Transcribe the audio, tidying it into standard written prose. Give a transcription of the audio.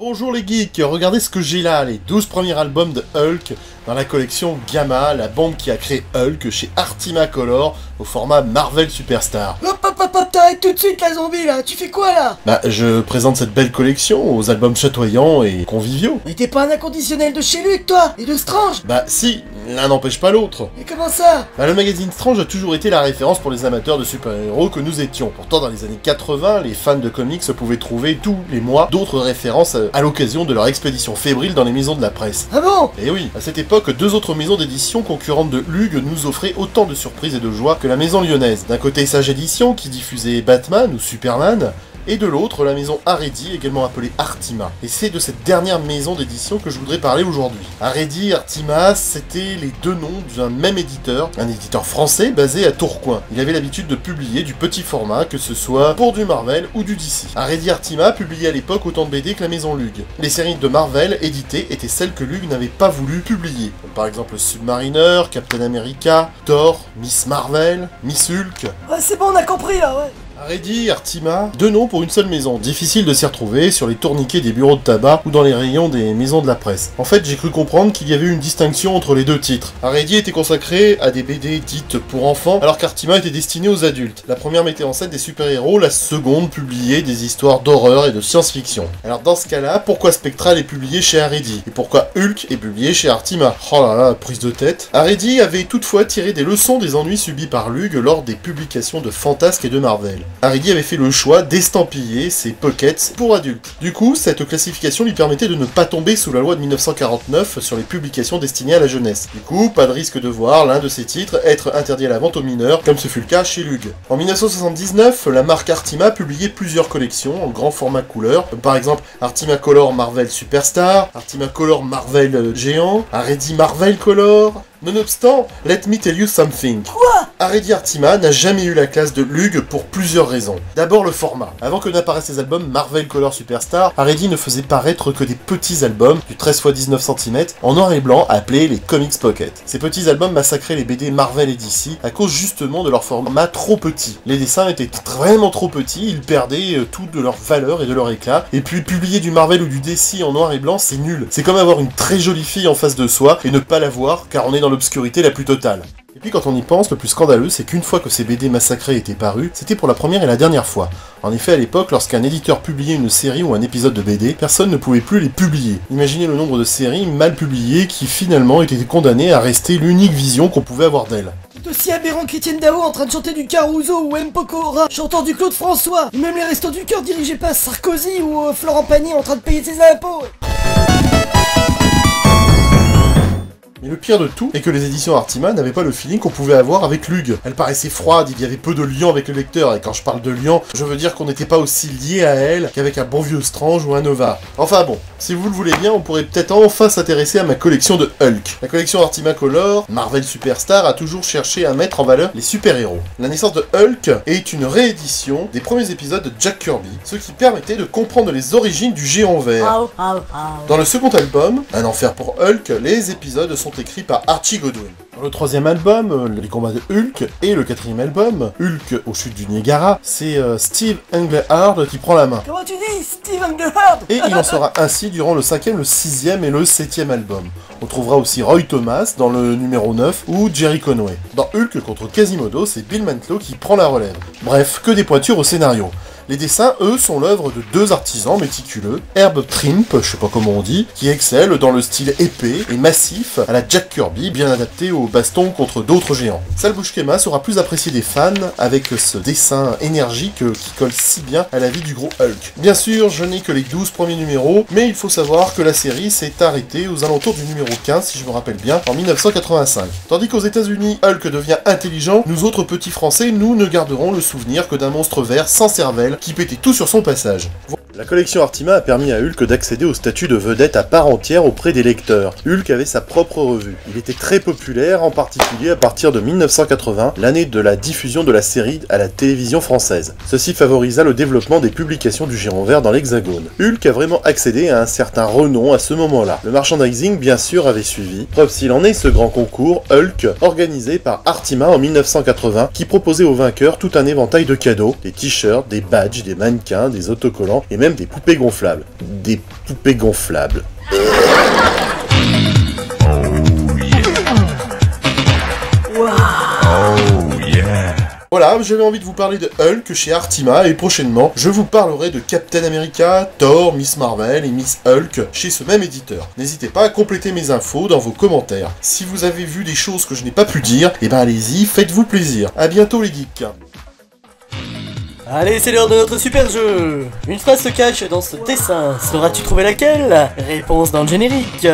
Bonjour les geeks, regardez ce que j'ai là, les 12 premiers albums de Hulk dans la collection Gamma, la bande qui a créé Hulk chez Artima Color au format Marvel Superstar. Hop, t'arrêtes tout de suite la zombie là, tu fais quoi là? Bah, je présente cette belle collection aux albums chatoyants et conviviaux. Mais t'es pas un inconditionnel de chez Luc toi, et de Strange? Bah si, l'un n'empêche pas l'autre. Mais comment ça? Bah, le magazine Strange a toujours été la référence pour les amateurs de super-héros que nous étions. Pourtant, dans les années 80, les fans de comics pouvaient trouver tous les mois d'autres références à l'occasion de leur expédition fébrile dans les maisons de la presse. Ah bon? Et oui, à cette époque, deux autres maisons d'édition concurrentes de Hugues nous offraient autant de surprises et de joie que la maison lyonnaise. D'un côté, Sage Édition qui diffusait Batman ou Superman, et de l'autre, la maison Aredi, également appelée Artima. Et c'est de cette dernière maison d'édition que je voudrais parler aujourd'hui. Aredi, Artima, c'était les deux noms d'un même éditeur, un éditeur français basé à Tourcoing. Il avait l'habitude de publier du petit format, que ce soit pour du Marvel ou du DC. Aredi Artima publiait à l'époque autant de BD que la maison Lug. Les séries de Marvel éditées étaient celles que Lug n'avait pas voulu publier, comme par exemple Submariner, Captain America, Thor, Miss Marvel, Miss Hulk. Ouais c'est bon, on a compris là, ouais. Aredi, Artima, deux noms pour une seule maison. Difficile de s'y retrouver sur les tourniquets des bureaux de tabac ou dans les rayons des maisons de la presse. En fait, j'ai cru comprendre qu'il y avait une distinction entre les deux titres. Aredi était consacré à des BD dites pour enfants, alors qu'Artima était destiné aux adultes. La première mettait en scène des super-héros, la seconde publiait des histoires d'horreur et de science-fiction. Alors dans ce cas-là, pourquoi Spectral est publié chez Aredi? Et pourquoi Hulk est publié chez Artima? Oh là là, prise de tête. Aredi avait toutefois tiré des leçons des ennuis subis par Lug lors des publications de Fantasque et de Marvel. Aredi avait fait le choix d'estampiller ses pockets pour adultes. Du coup, cette classification lui permettait de ne pas tomber sous la loi de 1949 sur les publications destinées à la jeunesse. Du coup, pas de risque de voir l'un de ses titres être interdit à la vente aux mineurs, comme ce fut le cas chez Lug. En 1979, la marque Artima publiait plusieurs collections en grand format couleur, comme par exemple Artima Color Marvel Superstar, Artima Color Marvel Géant, Aredi Marvel Color. Nonobstant, let me tell you something. Quoi? Aredi Artima n'a jamais eu la classe de Lug pour plusieurs raisons. D'abord le format. Avant que n'apparaissent les albums Marvel Color Superstar, Aredi ne faisait paraître que des petits albums du 13 x 19 cm en noir et blanc appelés les Comics Pocket. Ces petits albums massacraient les BD Marvel et DC à cause justement de leur format trop petit. Les dessins étaient vraiment trop petits, ils perdaient tout de leur valeur et de leur éclat. Et puis publier du Marvel ou du DC en noir et blanc, c'est nul. C'est comme avoir une très jolie fille en face de soi et ne pas la voir car on est dans l'obscurité la plus totale. Et puis quand on y pense, le plus scandaleux, c'est qu'une fois que ces BD massacrés étaient parus, c'était pour la première et la dernière fois. En effet, à l'époque, lorsqu'un éditeur publiait une série ou un épisode de BD, personne ne pouvait plus les publier. Imaginez le nombre de séries mal publiées qui finalement étaient condamnées à rester l'unique vision qu'on pouvait avoir d'elles. C'est aussi aberrant qu'Étienne Dao en train de chanter du Caruso ou M. Pokora chantant du Claude François, ou même les Restos du Cœur dirigés par Sarkozy ou Florent Pagny en train de payer ses impôts. Mais le pire de tout est que les éditions Artima n'avaient pas le feeling qu'on pouvait avoir avec Lug. Elle paraissait froide, il y avait peu de liens avec le lecteur, et quand je parle de liens, je veux dire qu'on n'était pas aussi lié à elle qu'avec un bon vieux Strange ou un Nova. Enfin bon, si vous le voulez bien, on pourrait peut-être enfin s'intéresser à ma collection de Hulk. La collection Artima Color, Marvel Superstar, a toujours cherché à mettre en valeur les super-héros. La naissance de Hulk est une réédition des premiers épisodes de Jack Kirby, ce qui permettait de comprendre les origines du géant vert. Dans le second album, Un enfer pour Hulk, les épisodes sont écrits par Archie Goodwin. Dans le troisième album, les combats de Hulk, et le quatrième album, Hulk aux chutes du Niagara, c'est Steve Englehart qui prend la main. Comment tu dis, Steve Englehart? Et il en sera ainsi durant le cinquième, le sixième et le septième album. On trouvera aussi Roy Thomas dans le numéro 9 ou Jerry Conway. Dans Hulk contre Quasimodo, c'est Bill Mantlo qui prend la relève. Bref, que des pointures au scénario. Les dessins, eux, sont l'œuvre de deux artisans méticuleux, Herb Trimpe, je sais pas comment on dit, qui excelle dans le style épais et massif à la Jack Kirby, bien adapté au baston contre d'autres géants. Sal Buscema sera plus apprécié des fans avec ce dessin énergique qui colle si bien à la vie du gros Hulk. Bien sûr, je n'ai que les 12 premiers numéros, mais il faut savoir que la série s'est arrêtée aux alentours du numéro 15, si je me rappelle bien, en 1985. Tandis qu'aux États-Unis, Hulk devient intelligent, nous autres petits Français, nous ne garderons le souvenir que d'un monstre vert sans cervelle qui pétait tout sur son passage. La collection Artima a permis à Hulk d'accéder au statut de vedette à part entière auprès des lecteurs. Hulk avait sa propre revue. Il était très populaire, en particulier à partir de 1980, l'année de la diffusion de la série à la télévision française. Ceci favorisa le développement des publications du Géant Vert dans l'Hexagone. Hulk a vraiment accédé à un certain renom à ce moment-là. Le merchandising, bien sûr, avait suivi. Preuve s'il en est ce grand concours Hulk, organisé par Artima en 1980, qui proposait aux vainqueurs tout un éventail de cadeaux, des t-shirts, des badges, des mannequins, des autocollants et même même des poupées gonflables. Des poupées gonflables. Voilà, j'avais envie de vous parler de Hulk chez Artima, et prochainement, je vous parlerai de Captain America, Thor, Miss Marvel et Miss Hulk chez ce même éditeur. N'hésitez pas à compléter mes infos dans vos commentaires. Si vous avez vu des choses que je n'ai pas pu dire, eh ben allez-y, faites-vous plaisir. À bientôt les geeks. Allez, c'est l'heure de notre super jeu. Une phrase se cache dans ce dessin. Sauras-tu trouver laquelle? Réponse dans le générique.